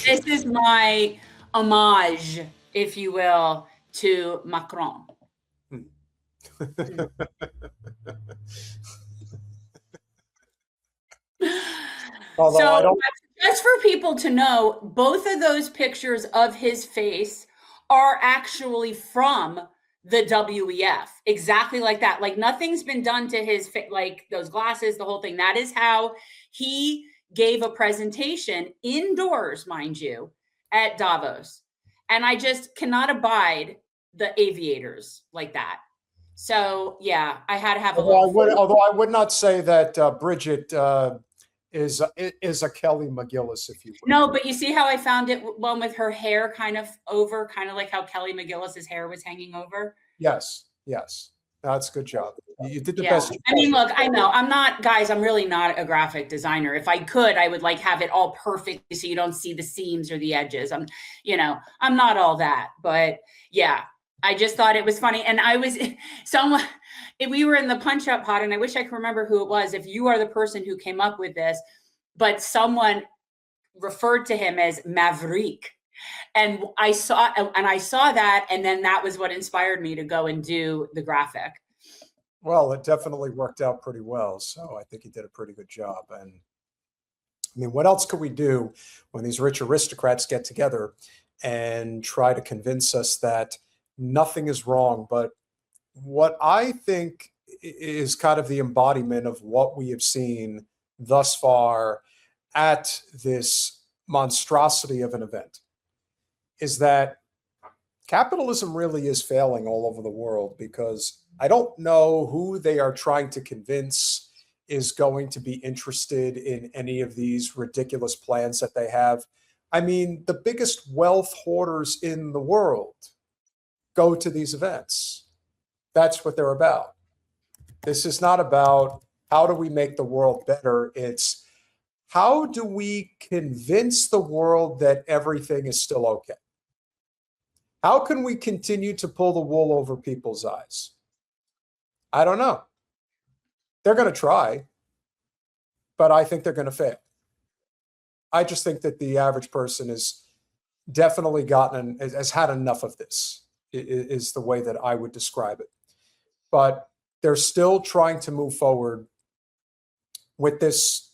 This is my homage, if you will, to Macron. So just for people to know, both of those pictures of his face are actually from the WEF, exactly like that. Like nothing's been done to his face, like those glasses, the whole thing. That is how he gave a presentation indoors, mind you, at Davos. And I just cannot abide the aviators like that. So yeah, I had to have although I would not say that Bridget is a Kelly McGillis, if you will. No, but you see how I found it one with her hair kind of over, kind of like how Kelly McGillis's hair was hanging over. Yes, yes. That's a good job. You did the best. I mean, look, I know I'm not, guys, I'm really not a graphic designer. If I could, I would like have it all perfect so you don't see the seams or the edges. I'm not all that, but yeah, I just thought it was funny. And we were in the Punch Up Pod, and I wish I could remember who it was, if you are the person who came up with this, but someone referred to him as Maverick. And I saw that, and then that was what inspired me to go and do the graphic. Well, it definitely worked out pretty well. So I think he did a pretty good job. And I mean, what else could we do when these rich aristocrats get together and try to convince us that nothing is wrong? But what I think is kind of the embodiment of what we have seen thus far at this monstrosity of an event is that capitalism really is failing all over the world, because I don't know who they are trying to convince is going to be interested in any of these ridiculous plans that they have. I mean, the biggest wealth hoarders in the world go to these events. That's what they're about. This is not about how do we make the world better. It's how do we convince the world that everything is still okay? How can we continue to pull the wool over people's eyes? I don't know. They're going to try, but I think they're going to fail. I just think that the average person has definitely has had enough of this, is the way that I would describe it. But they're still trying to move forward with this,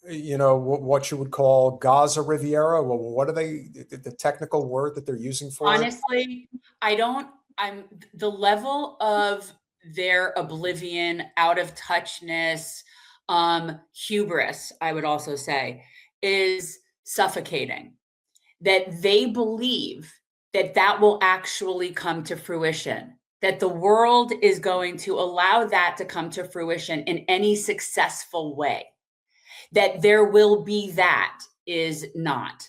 what you would call Gaza Riviera. Well, what are the technical word that they're using for it? Honestly, I'm the level of their oblivion, out of touchness, hubris, I would also say, is suffocating. That they believe that will actually come to fruition, that the world is going to allow that to come to fruition in any successful way. That there will be that is not.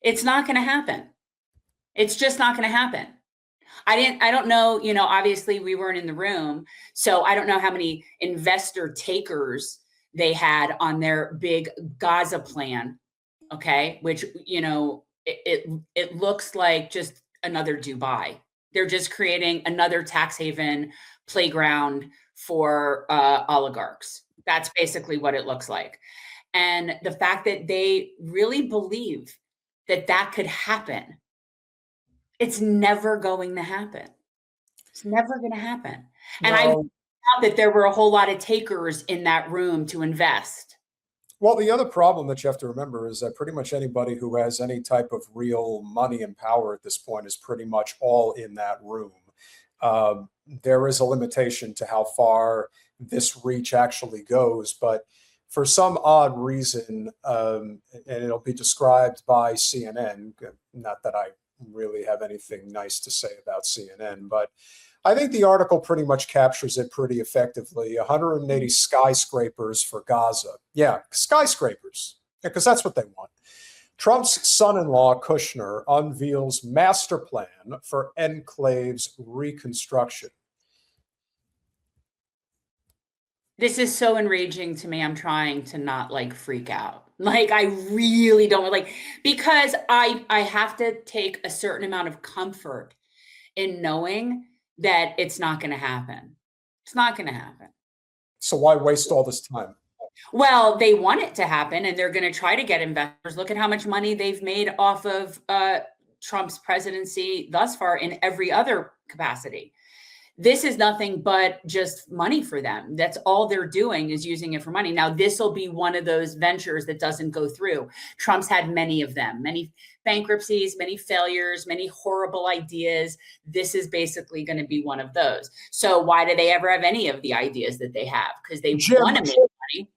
It's not going to happen. It's just not going to happen. I don't know, obviously we weren't in the room, so I don't know how many investor takers they had on their big Gaza plan. Okay. Which, it looks like just another Dubai. They're just creating another tax haven playground for oligarchs. That's basically what it looks like. And the fact that they really believe that could happen, it's never going to happen. It's never going to happen. And I found that there were a whole lot of takers in that room to invest. Well, the other problem that you have to remember is that pretty much anybody who has any type of real money and power at this point is pretty much all in that room. There is a limitation to how far this reach actually goes, but for some odd reason, and it'll be described by CNN, not that I really have anything nice to say about CNN, but I think the article pretty much captures it pretty effectively. 180 skyscrapers for Gaza. Yeah, skyscrapers, because that's what they want. Trump's son-in-law, Kushner, unveils master plan for enclave's reconstruction. This is so enraging to me. I'm trying to not freak out. I really don't because I have to take a certain amount of comfort in knowing that it's not going to happen. It's not going to happen. So why waste all this time? Well, they want it to happen, and they're going to try to get investors. Look at how much money they've made off of Trump's presidency thus far in every other capacity. This is nothing but just money for them. That's all they're doing, is using it for money. Now, this will be one of those ventures that doesn't go through. Trump's had many of them, many bankruptcies, many failures, many horrible ideas. This is basically going to be one of those. So why do they ever have any of the ideas that they have? Because they want to make money.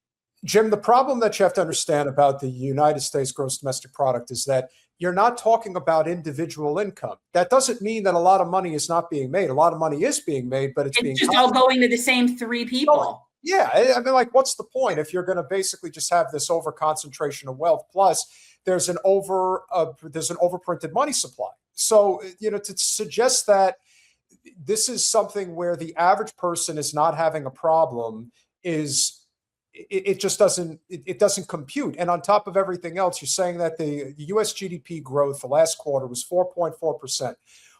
Jim, the problem that you have to understand about the United States gross domestic product is that you're not talking about individual income. That doesn't mean that a lot of money is not being made. A lot of money is being made, but it's being just all going to the same three people. Yeah, I mean, like, what's the point if you're going to basically just have this over concentration of wealth? Plus, there's an overprinted money supply. So, to suggest that this is something where the average person is not having a problem is, it just doesn't compute. And on top of everything else, you're saying that the US GDP growth the last quarter was 4.4%.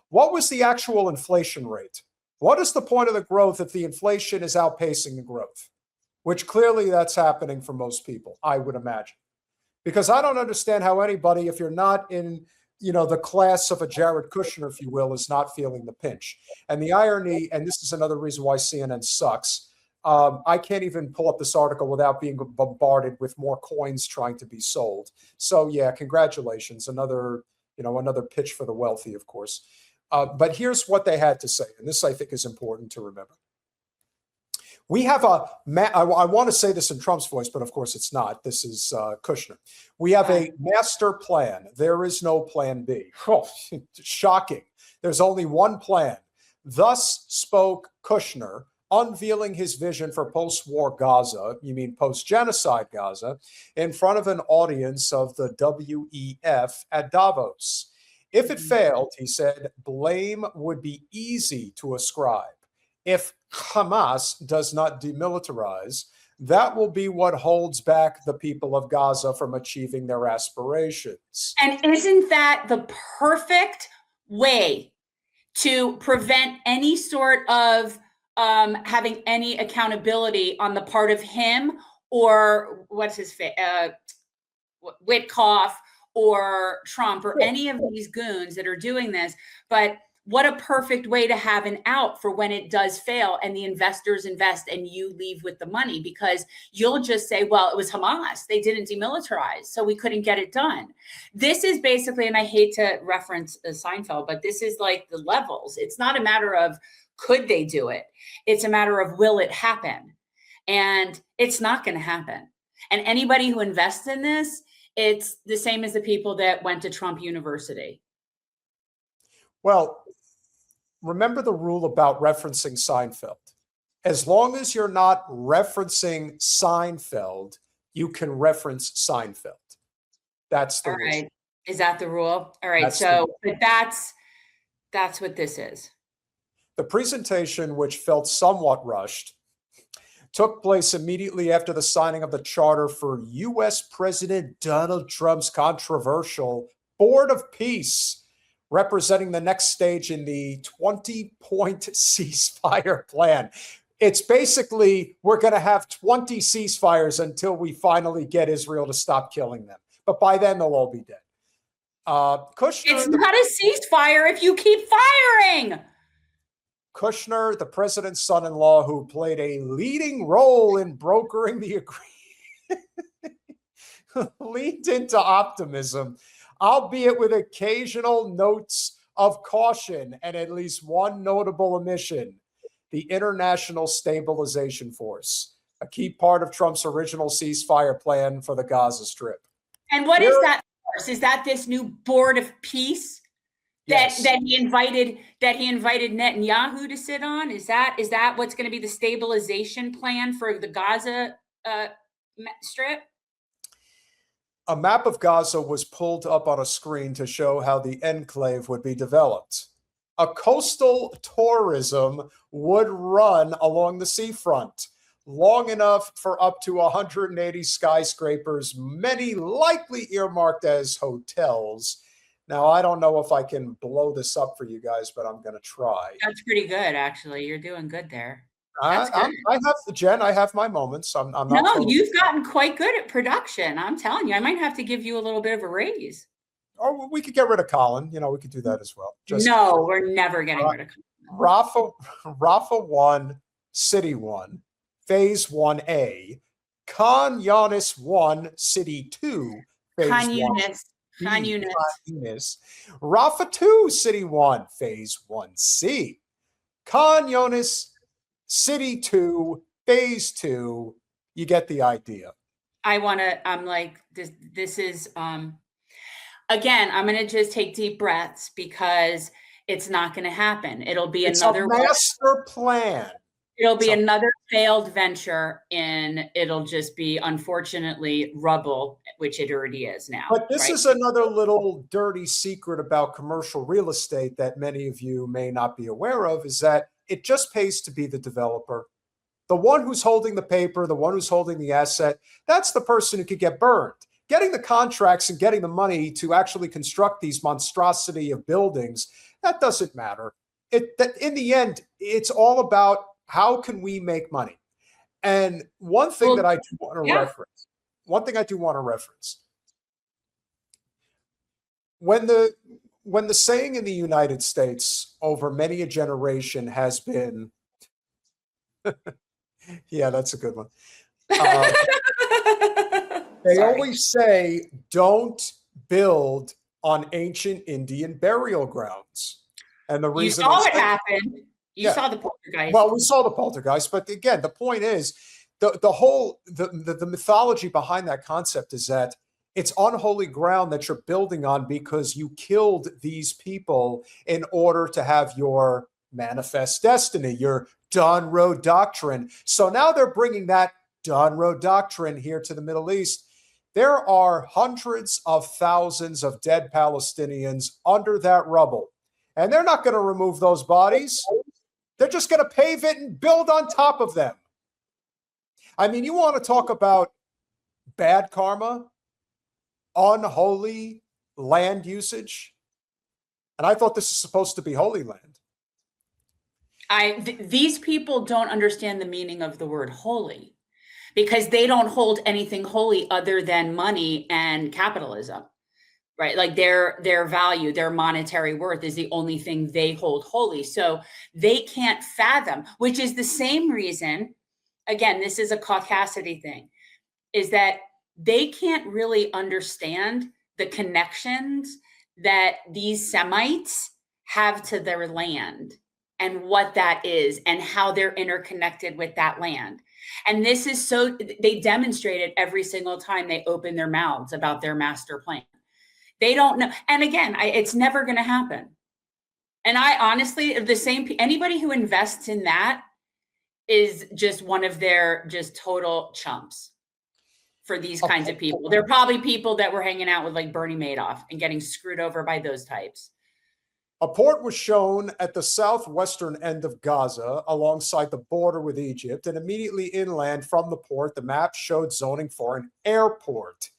What was the actual inflation rate? What is the point of the growth if the inflation is outpacing the growth? Which clearly that's happening for most people, I would imagine. Because I don't understand how anybody, if you're not in the class of a Jared Kushner, if you will, is not feeling the pinch. And the irony, and this is another reason why CNN sucks, I can't even pull up this article without being bombarded with more coins trying to be sold. So yeah, congratulations. Another pitch for the wealthy, of course. But here's what they had to say. And this, I think, is important to remember. We have I want to say this in Trump's voice, but of course it's not. This is Kushner. We have a master plan. There is no plan B. Oh, shocking. There's only one plan. Thus spoke Kushner, unveiling his vision for post-war Gaza, you mean post-genocide Gaza, in front of an audience of the WEF at Davos. If it failed, he said, blame would be easy to ascribe. If Hamas does not demilitarize, that will be what holds back the people of Gaza from achieving their aspirations. And isn't that the perfect way to prevent any sort of having any accountability on the part of him or Witkoff or Trump or any of these goons that are doing this? But what a perfect way to have an out for when it does fail and the investors invest and you leave with the money, because you'll just say, well, it was Hamas. They didn't demilitarize, so we couldn't get it done. This is basically, and I hate to reference Seinfeld, but this is like the levels. It's not a matter of could they do it? It's a matter of will it happen? And it's not going to happen. And anybody who invests in this, it's the same as the people that went to Trump University. Well, remember the rule about referencing Seinfeld. As long as you're not referencing Seinfeld, you can reference Seinfeld. That's the rule. All right. Is that the rule? All right. But that's what this is. The presentation, which felt somewhat rushed, took place immediately after the signing of the charter for U.S. President Donald Trump's controversial Board of Peace, representing the next stage in the 20-point ceasefire plan. It's basically, we're going to have 20 ceasefires until we finally get Israel to stop killing them. But by then, they'll all be dead. Kushner, it's not a ceasefire if you keep firing. Kushner, the president's son-in-law, who played a leading role in brokering the agreement, leaned into optimism, albeit with occasional notes of caution and at least one notable omission: the International Stabilization Force, a key part of Trump's original ceasefire plan for the Gaza Strip. And what is that force? Is that this new Board of Peace that he invited Netanyahu to sit on? Is that what's going to be the stabilization plan for the Gaza Strip? A map of Gaza was pulled up on a screen to show how the enclave would be developed. A coastal tourism would run along the seafront, long enough for up to 180 skyscrapers, many likely earmarked as hotels. Now, I don't know if I can blow this up for you guys, but I'm going to try. That's pretty good, actually. You're doing good there. That's good. I have my moments. I'm not. No, Totally, you've gotten quite good at production. I'm telling you, I might have to give you a little bit of a raise. or we could get rid of Colin. We could do that as well. Just No, we're never getting rid of. Rafa 1, City 1, Phase 1A, Khan Yunis 1, City 2, Phase Khan 1. Yunis. Khan Yunis. Rafa 2, City 1, Phase 1C. Khan Yunis, City 2, Phase 2. You get the idea. I'm like, this is, again, I'm going to just take deep breaths because it's not going to happen. It'll be another master plan. It'll be another failed venture, and it'll just be, unfortunately, rubble, which it already is now. But this is another little dirty secret about commercial real estate that many of you may not be aware of, is that it just pays to be the developer. The one who's holding the paper, the one who's holding the asset, that's the person who could get burned. Getting the contracts and getting the money to actually construct these monstrosity of buildings, that doesn't matter. In the end, it's all about how can we make money. And one thing that I do want to reference, when the saying in the United States over many a generation has been, yeah, that's a good one. They always say, don't build on ancient Indian burial grounds. And the reason you saw what happened. You saw the poltergeist. Well, we saw the poltergeist, but again, the point is the mythology behind that concept is that it's unholy ground that you're building on because you killed these people in order to have your manifest destiny, your Dawn Road doctrine. So now they're bringing that Dawn Road doctrine here to the Middle East. There are hundreds of thousands of dead Palestinians under that rubble, and they're not going to remove those bodies. They're just going to pave it and build on top of them. I mean, you want to talk about bad karma, unholy land usage? And I thought this is supposed to be holy land. These people don't understand the meaning of the word holy because they don't hold anything holy other than money and capitalism, right? Like their value, their monetary worth is the only thing they hold holy. So they can't fathom, which is the same reason, again, this is a caucasity thing, is that they can't really understand the connections that these Semites have to their land and what that is and how they're interconnected with that land. And this is so, they demonstrate it every single time they open their mouths about their master plan. They don't know. And again, it's never going to happen. And I honestly, anybody who invests in that is just one of their just total chumps for these kinds of people. They're probably people that were hanging out with like Bernie Madoff and getting screwed over by those types. A port was shown at the southwestern end of Gaza alongside the border with Egypt, and immediately inland from the port, the map showed zoning for an airport.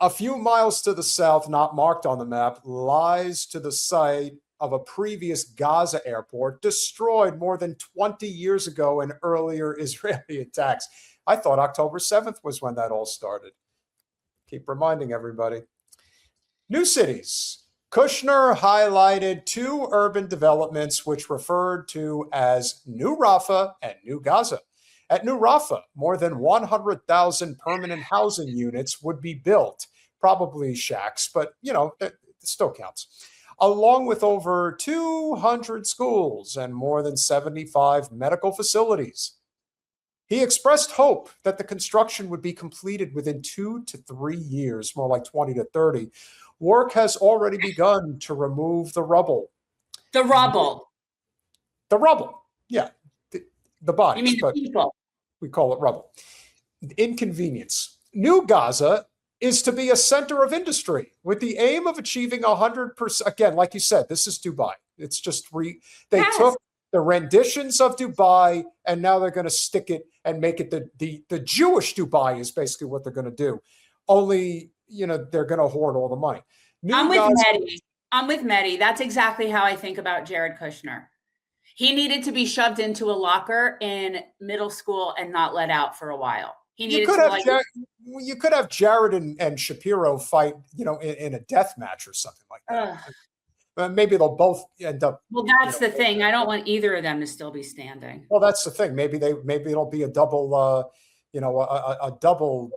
A few miles to the south, not marked on the map, lies to the site of a previous Gaza airport destroyed more than 20 years ago in earlier Israeli attacks. I thought October 7th was when that all started. Keep reminding everybody. New cities. Kushner highlighted two urban developments which referred to as New Rafah and New Gaza. At New Rafah, more than 100,000 permanent housing units would be built, probably shacks, but it still counts, along with over 200 schools and more than 75 medical facilities. He expressed hope that the construction would be completed within 2 to 3 years, more like 20 to 30. Work has already begun to remove the rubble. The rubble. The rubble. Yeah. The bodies. You mean the people? We call it rubble. Inconvenience. New Gaza is to be a center of industry with the aim of achieving 100%. Again, like you said, this is Dubai. It's just they took the renditions of Dubai and now they're going to stick it and make it the Jewish Dubai is basically what they're going to do. Only, they're going to hoard all the money. I'm with Mehdi. That's exactly how I think about Jared Kushner. He needed to be shoved into a locker in middle school and not let out for a while. He You needed could to have like, you could have Jared and Shapiro fight, in a death match or something like that. Maybe they'll both end up. well, that's the thing. I don't want either of them to still be standing. Well, that's the thing. Maybe it'll be a double, a double.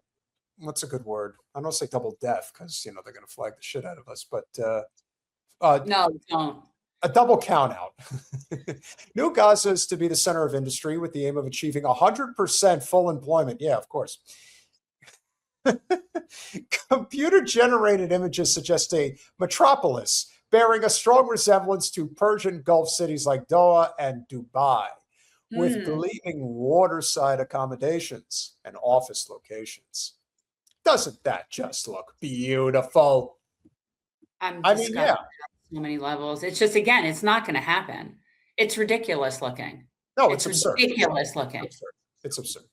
What's a good word? I don't say double death because they're going to flag the shit out of us. But No, don't. a double count out. New Gaza is to be the center of industry with the aim of achieving 100% full employment. Yeah, of course. Computer-generated images suggest a metropolis bearing a strong resemblance to Persian Gulf cities like Doha and Dubai, with gleaming waterside accommodations and office locations. Doesn't that just look beautiful? I mean, yeah. So many levels. It's just, again, it's not going to happen. It's ridiculous looking. No, it's absurd. Ridiculous looking. It's absurd.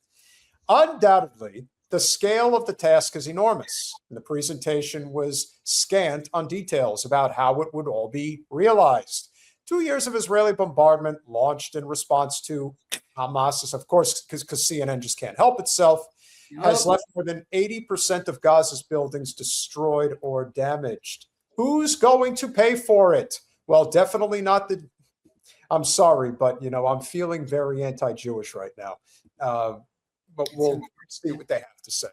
Undoubtedly, the scale of the task is enormous, and the presentation was scant on details about how it would all be realized. 2 years of Israeli bombardment launched in response to Hamas, of course, because CNN just can't help itself, has left more than 80% of Gaza's buildings destroyed or damaged. Who's going to pay for it? Well, definitely not the. I'm sorry, but I'm feeling very anti-Jewish right now. But we'll see what they have to say.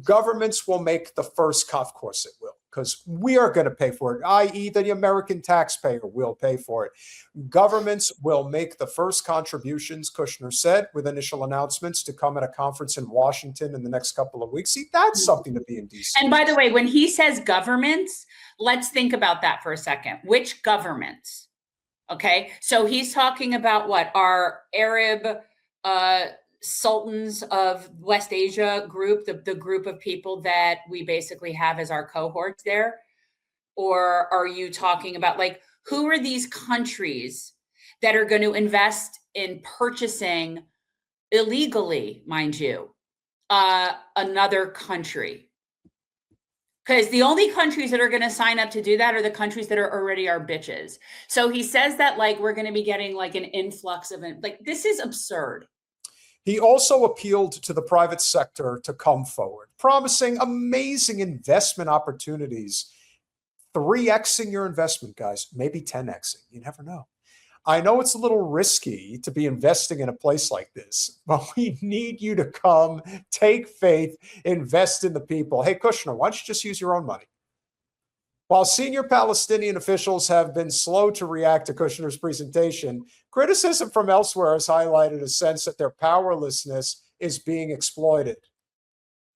Governments will make the first cut, of course it will, because we are going to pay for it, i.e. the American taxpayer will pay for it. Governments will make the first contributions, Kushner said, with initial announcements to come at a conference in Washington in the next couple of weeks. See, that's something to be indecent. And by the way, when he says governments, let's think about that for a second. Which governments? Okay, so he's talking about what? Our Arab sultans of West Asia group, the group of people that we basically have as our cohorts there? Or are you talking about, like, who are these countries that are going to invest in purchasing illegally, mind you, another country? Because the only countries that are going to sign up to do that are the countries that are already our bitches. So he says that, like, we're going to be getting like an influx of it. Like, this is absurd. He also appealed to the private sector to come forward, promising amazing investment opportunities. 3xing your investment, guys, maybe 10xing. You never know. I know it's a little risky to be investing in a place like this, but we need you to come, take faith, invest in the people. Hey, Kushner, why don't you just use your own money? While senior Palestinian officials have been slow to react to Kushner's presentation, criticism from elsewhere has highlighted a sense that their powerlessness is being exploited.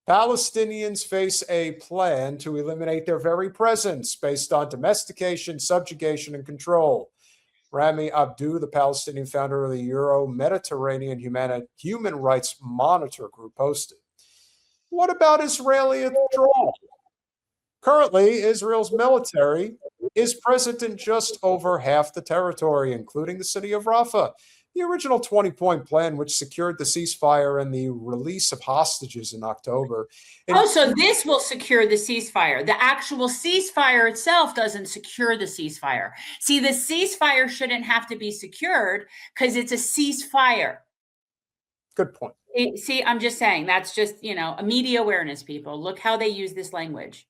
Palestinians face a plan to eliminate their very presence based on domestication, subjugation, and control. Rami Abdou, the Palestinian founder of the Euro-Mediterranean Human Rights Monitor Group, posted. What about Israeli withdrawal? Currently, Israel's military is present in just over half the territory, including the city of Rafah. The original 20-point plan, which secured the ceasefire and the release of hostages in October. So this will secure the ceasefire. The actual ceasefire itself doesn't secure the ceasefire. See, the ceasefire shouldn't have to be secured because it's a ceasefire. Good point. See, I'm just saying, that's just, a media awareness, people. Look how they use this language.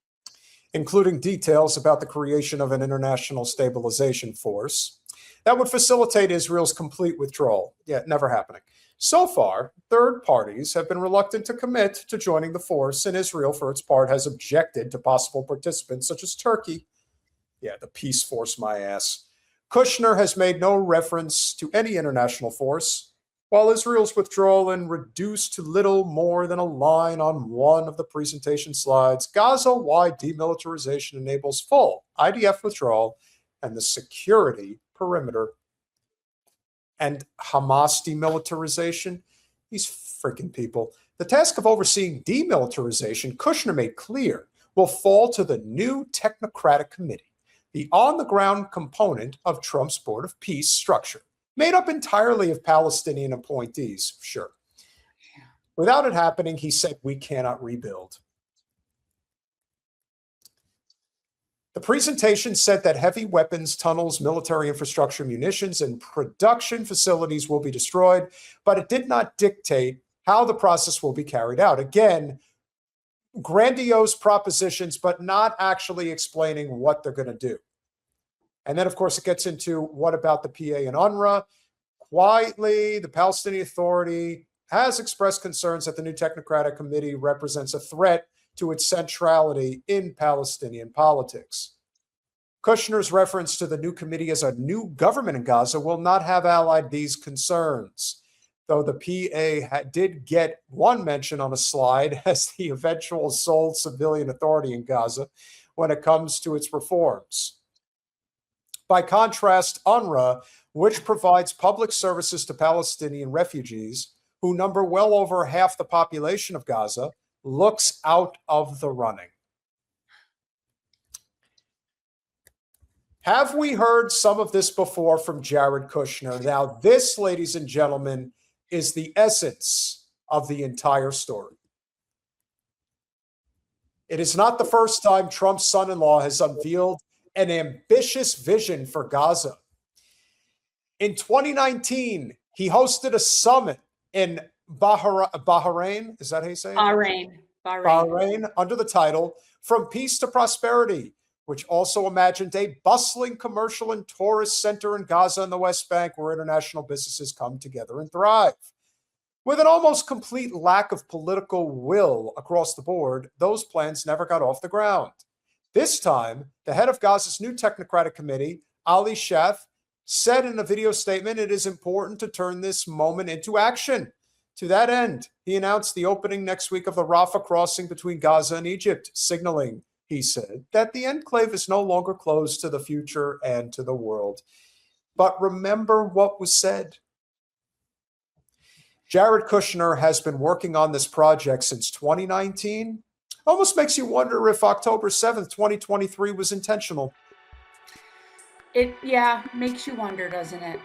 Including details about the creation of an international stabilization force that would facilitate Israel's complete withdrawal. Yeah, never happening. So far, third parties have been reluctant to commit to joining the force, and Israel, for its part, has objected to possible participants such as Turkey. Yeah, the peace force, my ass. Kushner has made no reference to any international force, while Israel's withdrawal and reduced to little more than a line on one of the presentation slides. Gaza-wide demilitarization enables full IDF withdrawal and the security perimeter. And Hamas demilitarization? These freaking people. The task of overseeing demilitarization, Kushner made clear, will fall to the new technocratic committee, the on-the-ground component of Trump's Board of Peace structure, made up entirely of Palestinian appointees, sure. Without it happening, he said, we cannot rebuild. The presentation said that heavy weapons, tunnels, military infrastructure, munitions, and production facilities will be destroyed, but it did not dictate how the process will be carried out. Again, grandiose propositions, but not actually explaining what they're going to do. And then, of course, it gets into what about the PA and UNRWA? Quietly, the Palestinian Authority has expressed concerns that the new technocratic committee represents a threat to its centrality in Palestinian politics. Kushner's reference to the new committee as a new government in Gaza will not have allied these concerns, though the PA did get one mention on a slide as the eventual sole civilian authority in Gaza when it comes to its reforms. By contrast, UNRWA, which provides public services to Palestinian refugees, who number well over half the population of Gaza, looks out of the running. Have we heard some of this before from Jared Kushner? Now, this, ladies and gentlemen, is the essence of the entire story. It is not the first time Trump's son-in-law has unveiled an ambitious vision for Gaza. In 2019, he hosted a summit in Bahrain. Is that how you say it? Bahrain, under the title From Peace to Prosperity, which also imagined a bustling commercial and tourist center in Gaza and the West Bank where international businesses come together and thrive. With an almost complete lack of political will across the board, those plans never got off the ground. This time, the head of Gaza's new technocratic committee, Ali Shaf, said in a video statement, it is important to turn this moment into action. To that end, he announced the opening next week of the Rafah crossing between Gaza and Egypt, signaling, he said, that the enclave is no longer closed to the future and to the world. But remember what was said. Jared Kushner has been working on this project since 2019. Almost makes you wonder if October 7th, 2023 was intentional. Yeah, makes you wonder, doesn't it?